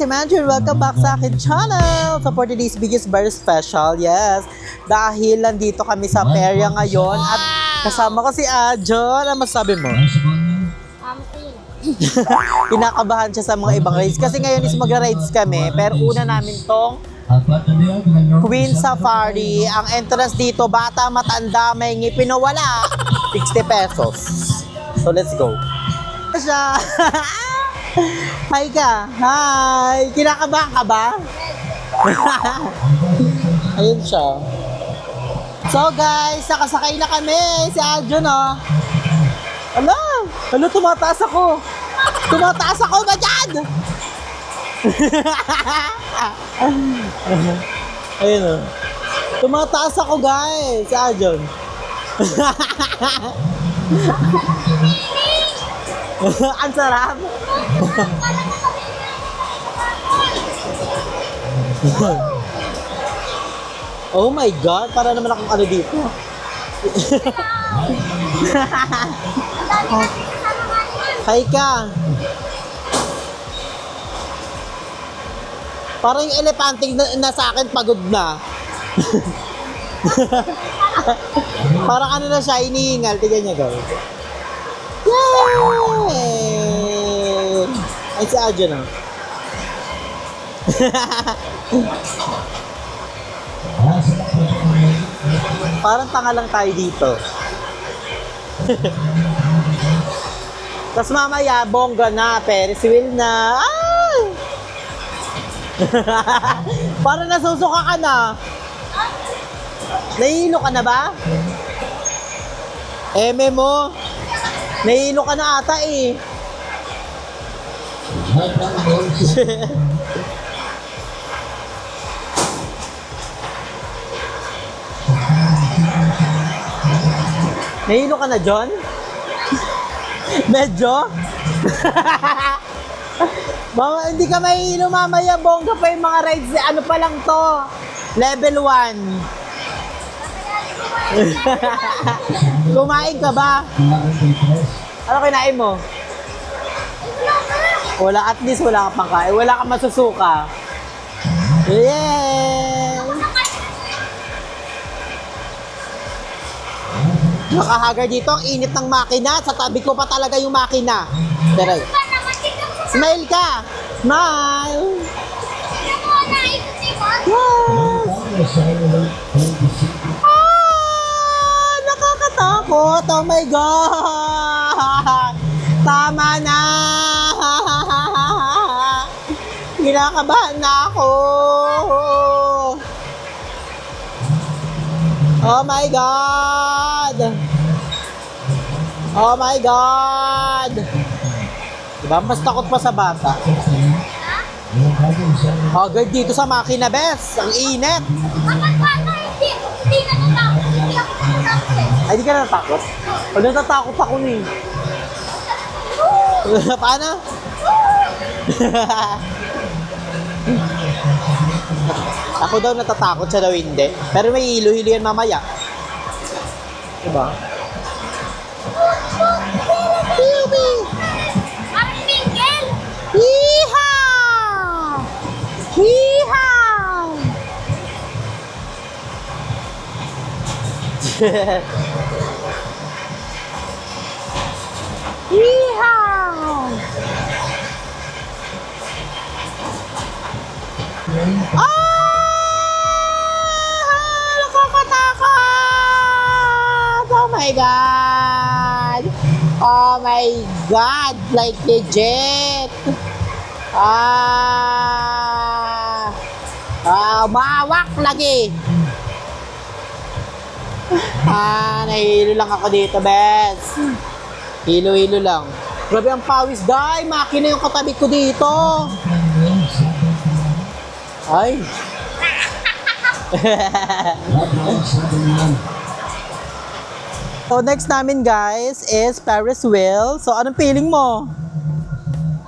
I'm Andrew. Welcome back sa akin channel. So for today's video is very special, yes. Dahil nandito kami sa Peria ngayon at kasama ko si Adjon. Ano masabi mo? Kinakabahan siya sa mga ibang rides. Kasi ngayon is magra-rides kami. Pero una namin tong Queen Safari. Ang entrance dito, bata, matanda, may ngipin o wala, 60 pesos. So let's go. Siya. Hi ka. Hi. Kinakabahan ka ba? Ayun siya. So guys, nakasakay na kami. Si Adjon, oh. Ano, tumataas ako. Tumataas ako ba dyan? Ayun, oh. Tumataas ako, guys. Si Adjon. Ang sarap. Oh my God, para naman akong ano dito. Hi ka. Parang yung elephante na sa akin pagod na. Parang ano na siya, inihingal. Tignan niya, guys. Yay! Ay, si Adjon, oh. Parang tanga lang tayo dito. Tapos mamaya, bongga na, Ferris wheel na. Ay! Parang nasusuka ka na. Nahihilo ka na ba? Eme mo. Nahihilo ka na ata eh. Nahihilo ka na, John? Medyo? Mama, hindi ka mahihilo mamaya. Bongga pa yung mga rides. Ano pa lang to? Level 1. Kumain ka ba? Ano kinain mo? Wala, at least wala ka pang kain. Wala ka masusuka. Yeah! Nakahagar dito. Ang init ng makina. Sa tabi ko pa talaga yung makina. Pero, smile ka! Smile! Wow! Nakakatakot! Oh my God! Tama na! Kinakabahan na ako! Oh my God! Oh my God! Diba? Mas takot pa sa bata. Oh, guard dito sa makina, bes. Ang init. Ay, di ka natatakot? Pag natatakot ako ni. Paano? Ako daw natatakot, siya daw hindi. Pero may hilo-hilo yan mamaya. Diba? Parang Miguel! Yeehaw! Yeehaw! Yeehaw! Nakakatakot! Oh my God! Oh my God! Like legit! Mawak lagi! Nahihilo lang ako dito, bes. Hilo-hilo lang. Grabe ang pawis, guy. Makina yung katabi ko dito. Ay. So next namin, guys, is Ferris wheel. So anong feeling mo?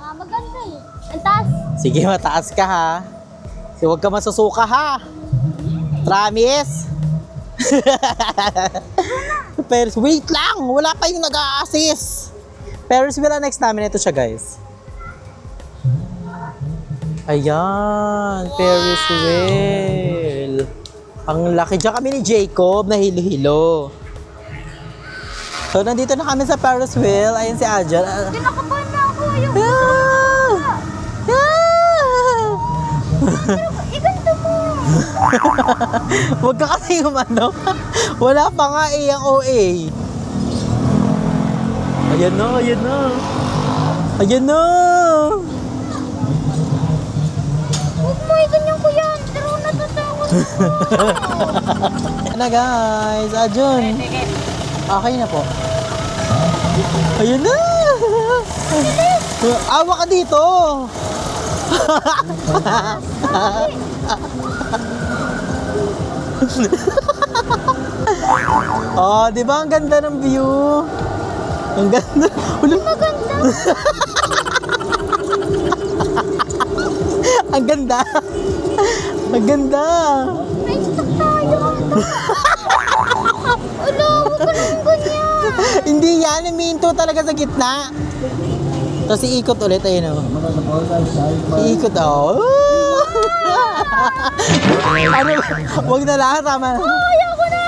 Maganda eh. Ang taas. Sige, mataas ka ha. So huwag ka masusuka ha. Promise? Ferris, wait lang! Wala pa yung nag-a-assist. Ferris wheel ang next namin. Ito siya, guys. Ayan, Ferris wheel. Ang laki. Diyan kami ni Jacob na hilo-hilo. So, nandito na kami sa Ferris wheel. Ayan si Adjan. Kinakabahan na ako. Yung iganda mo. Huwag ka kasi umano. Wala pa nga ang OA. Ayan na, ayan na. Ayan na. Huwag mo, iganyan ko yan. Pero natatakot ko. Ayan na guys, Adjan. Okay na po. Ayan na. Awa ka dito. Oh, di ba ang ganda ng view? Ang ganda. Wala Maganda. ang ganda. Ang ganda. May stock tayo. Ala, huwag ka naman ganyan. Hindi yan, iminto talaga sa gitna. Tapos iikot ulit, ayun o. Iikot o. Ano, wag na lang, tama na. Ayaw ko na.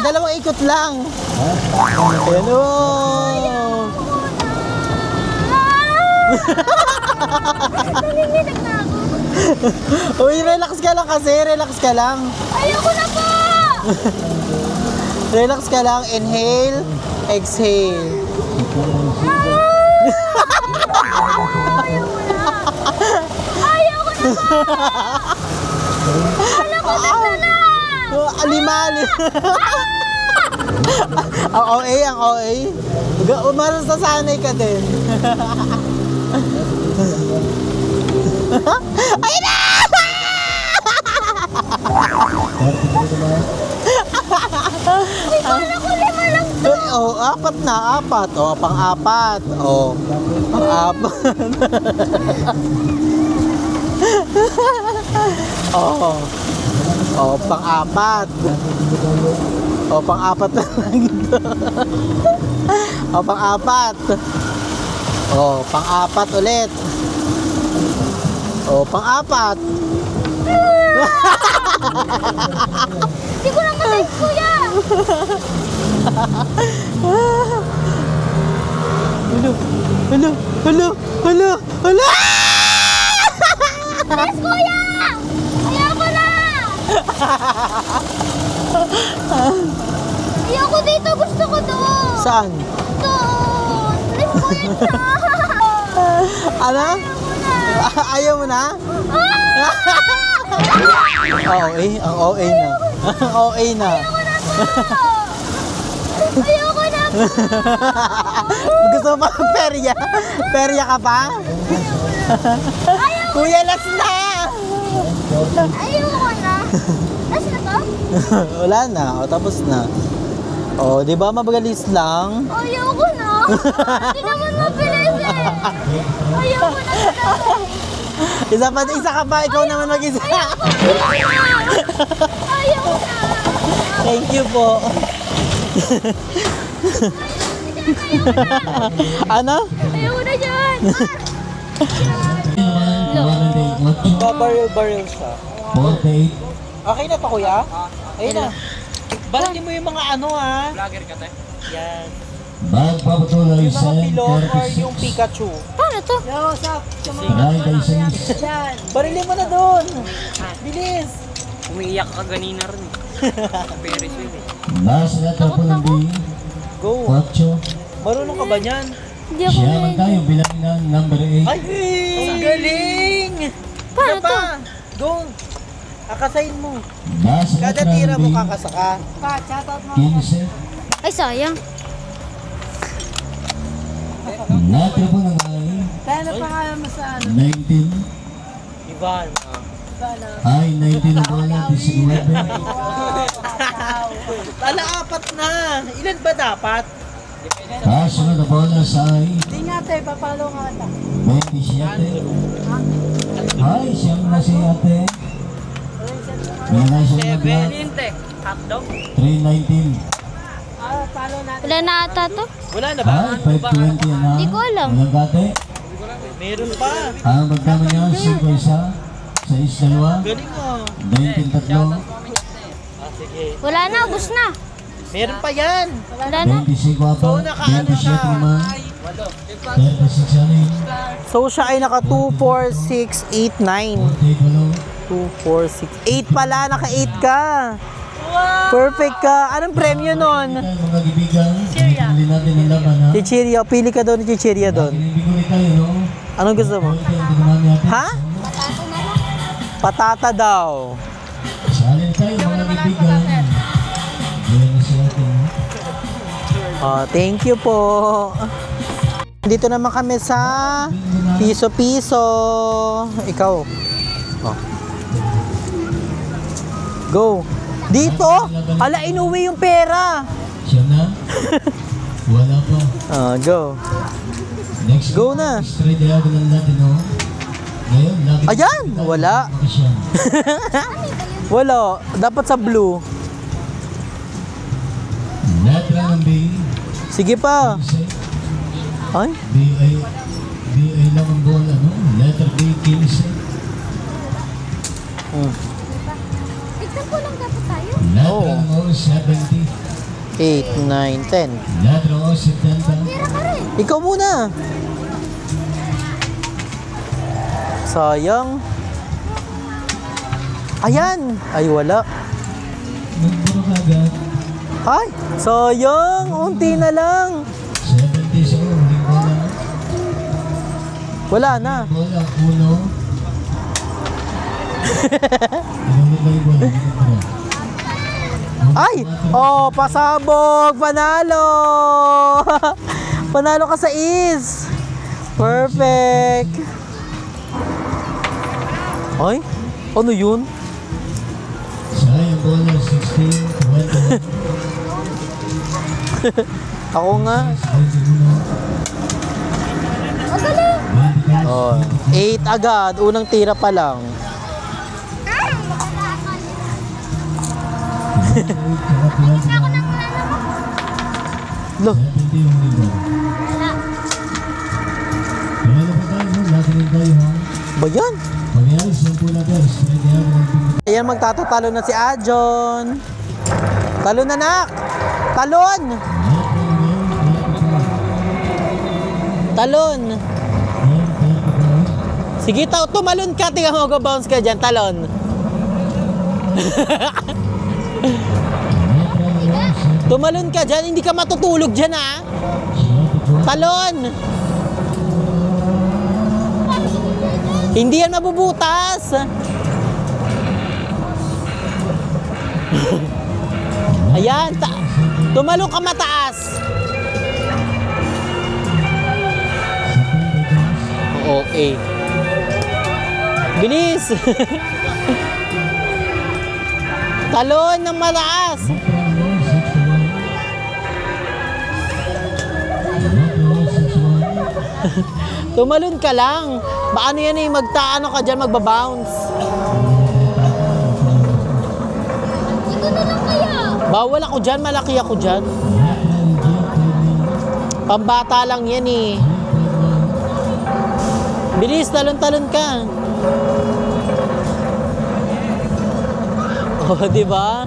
Dalawang ikot lang. Ayan o. Nanginginig na ako. Uy, relax ka lang kasi, relax ka lang. Ayaw ko na po. Relax ka lang, inhale, exhale. Ayaw ko na po. Alam ko na. Alimali. Ang OA, ang OA. Masasanay ka din. Ay na! Oh, apat na, apat. Oh, pang-apat. Oh, pang-apat. Oh. Oh, pang-apat. Oh, pang-apat na lang ito. Oh, pang-apat. Oh, pang-apat ulit. Oh, pang-apat. Hindi ko lang matay, kuya. Hello, hello, hello, hello. Yes, kuya. Ayaw ko na. Ayaw ko dito. Gusto ko doon. Saan? Doon. Please, kuya siya. Ano? Ayaw mo na? OA, ang OA na. Ang OA na. Ayaw ko na po. Gusto mo pa perya? Perya ka pa? Kuya, last na! Ayaw ko na. Last na to? Wala na, o tapos na. O, di ba mabagalis lang? Ayaw ko na. Hindi naman mabilis eh. Ayaw ko na talaga. Isa ka pa, ikaw naman mag-isa. Ayaw ko na. Thank you po. Ano? Ayaw ko na dyan. Baril siya. Okay na to, kuya? Ayun na. Balik mo yung mga ano, ha? Vlogger ka, te? Yan. Magpapatuloy Yung sa mga pilot or yung Pikachu. Paano to? Barilin mo na doon. Bilis. Umiiyak ka ganina rin eh. Ferris wheel eh. Nasa natapo ng B, Go. 8. Marunong ka ba niyan? Hindi ako Siya man ready. tayo bilang ng number 8. Ay, ang galing! Paano Isa pa. Go. Akasayin mo. Nasa Kada natapo tira ng mo B, kakasaka. 15. Ay, sayang. Natapo ng I, Ano pangalan mo sa ano? 19. Ivan. Ay, 19 na bola, 19. Tala, apat na. Ilan ba dapat? Kasunod na bola sa I, Hindi nga tayo, papalo nga ata. 27. Ay, siyam na si ate. Binigay siya ng lahat. Linte, hotdog. 319. Ah, palo natin. Wala na ata to? Wala na ba? Ay, 520 na. Hindi ko alam. Walang gate. Meron pa. Ang magkama niya, 5-1, 6-2, Galing mo. 19-3, Sige. Wala na, ubus na. Meron pa yan. Wala na. 25-4, 27-6, 36-6, So siya ay naka 2, 4, 6, 8, 9. 2, 4, 6, 8 pala. Naka 8 ka. Perfect ka. Anong premyo nun? mga kaibigan, hindi natin ang laban ha. Chichirya. Pili ka doon ni Chichirya doon. Binibigyan tayo, no? Anong gusto mo? Ito yung tinamami natin. Ha? Patata daw. Salin tayo mga kaibigan. Ayan na sila atin. Thank you po. Dito naman kami sa piso-piso. Ikaw. Go. Dito. Ala, inuwi yung pera. Siya na? Wala pa. Go. Next Go na. straight diagonal natin, no? Ngayon, lagi Ayan, wala. siya. Wala. Dapat sa blue. Letra ng B. Sige pa. Ay, B lang ang bola, no? Letter B, 15. Tignan po lang dapat tayo. Letra ng O, 70. 8, 9, 10. Letra O, 70. Tira ka rin. Ikaw muna. Sayang. Ayan. Ay, wala. Nagburo ka agad. Ay, sayang. Unti na lang. 70 sa huling bola. Wala na. Bola, uno. Ilang ba yung bola? Ay! Oh, pasabog! Panalo! Panalo ka sa is! Perfect! Ay? Ano yun? Sayang bola, 16, 21. Ako nga. Oh, 8 agad. Unang tira pa lang. Lo, ba yan? Ayan, magtatatalo na si Ajon. Talon na, nak! Talon! Talon! Sige, tumalon ka. Tingnan mo, go-bounce ka dyan. Talon. Tumalon ka dyan. Hindi ka matutulog dyan, ha? Talon! Hindi yan mabubutas. Ayan. Tumalon ka mataas. Okay. Bilis! Talon ng mataas! Tumalon ka lang. Paano yan eh, magtaano ka dyan, magbabounce. Ito na lang kaya. Bawal ako dyan, malaki ako dyan. Pambata lang yan eh. Bilis, talon-talon ka. Oh, di ba?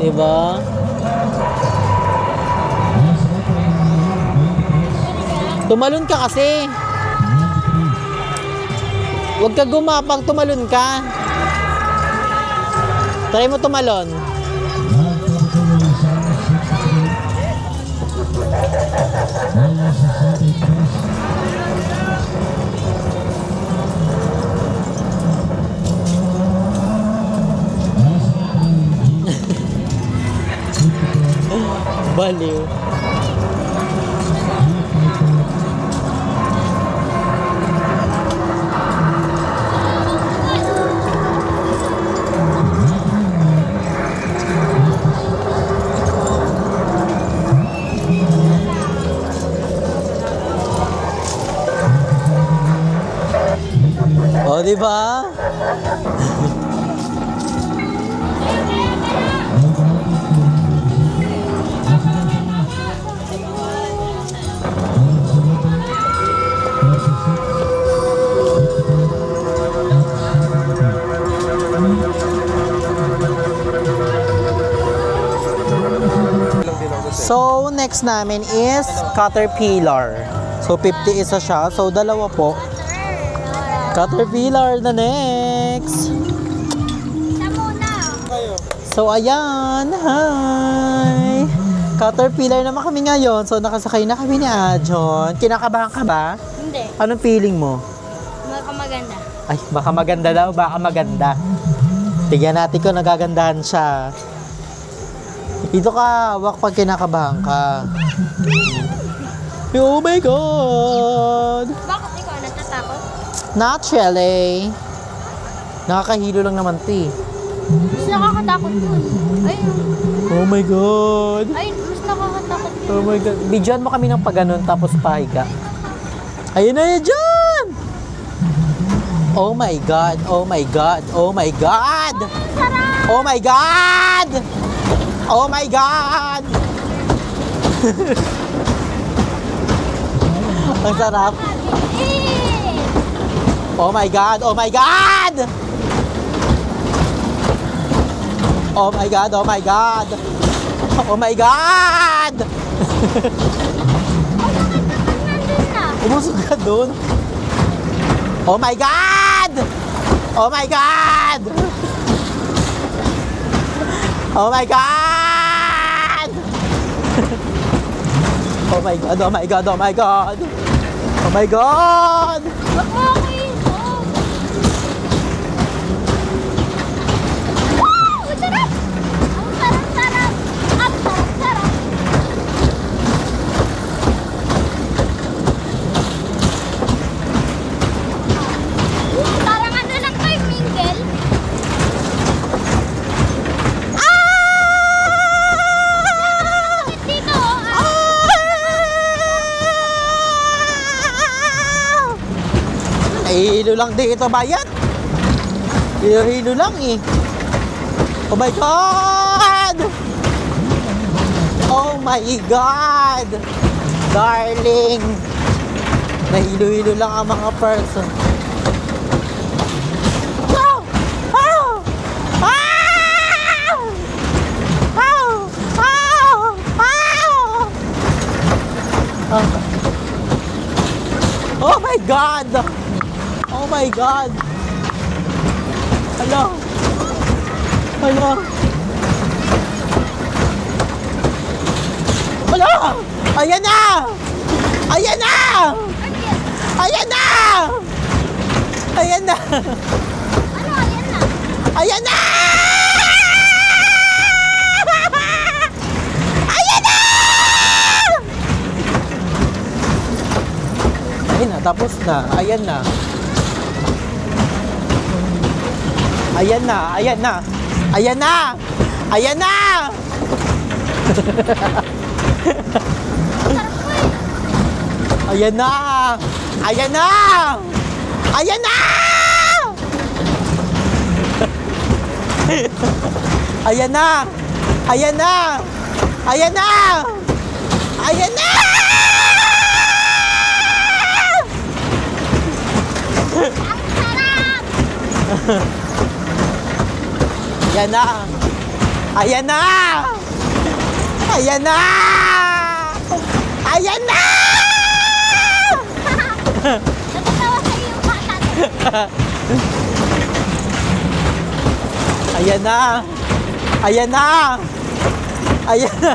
Di ba? Tumalon ka kasi. Huwag ka gumapang, tumalon ka. Try mo tumalon. Baliw. O, di ba? next namin is Caterpillar. So, 50 isa siya. So, dalawa po. Caterpillar na next. Isa muna. So, ayan. Hi! Caterpillar naman kami ngayon. So, nakasakay na kami ni Ajon. Kinakabahan ka ba? Hindi. Anong feeling mo? Maganda. Ay, baka maganda daw. Baka maganda. Tignan natin kung nagagandahan siya. Dito ka, hawak pag kinakabahan ka. Oh my God! Bakit ikaw natatakot? Not really. Nakakahilo lang naman ito eh. Mas nakakatakot yun. Oh my God! Mas nakakatakot yun. Oh my God. Bidyoan mo kami ng pag-ganon tapos pahiga. Ayun na yun dyan! Oh my God! Oh my God! Oh my God! Oh my God! Oh my God! Ang sarap. Oh my God! Oh my God! Oh my God! Oh my God! Oh my God! Umusog ka dun. Oh my God! Oh my God! Oh my God! Oh my God! Oh my God! Oh my God! Oh my God! Wag mo ako inom. Wow! Ang sarap! Ang sarap-sarap! Ang sarap-sarap! Parang ano lang kayo, mingle? Bakit dito? Hilo lang dito, bayat. Hilo lang eh. Oh my God! Oh my God! Darling! Nahilo-hilo lang ang mga person. Wow! Wow! Wow! Wow! Wow! Wow! Oh my God! Oh my God! Hello? Hello? Hello? Ayan na! Ayan na! Ayan na! Ayan na! Ano, ayan na? Ayan na! Ayan na! Ayun na, tapos na. Ayan na. Ayan na, ayan na. Ayan na! Ayan na! Ayan na! Ayan na! Ayan na! Ayan na! Ayan na! Ayan na! Ayan na! Ayan na! Ayan na! Ayan na! Ayan na! Natatawa sa'yo yung bata. Ayan na! Ayan na! Ayan na!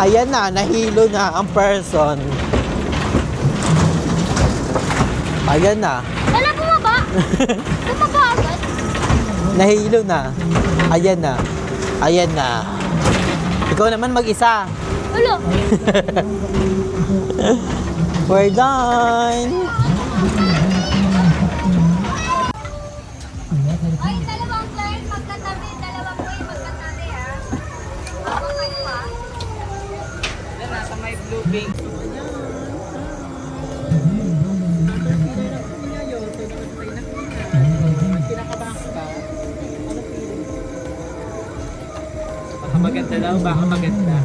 Ayan na, nahilo na ang person. Ayan na. Wala bumaba. Bumaba agad. Nahilo na. Ayan na. Ayan na. Ikaw naman mag-isa. Wala. We're done. Ay, dalawang client magkatabi. Dalawang boy magkatabi, ha? Ako kayo pa. Yan, nasa may blue bing. Baka maganda daw, baka maganda.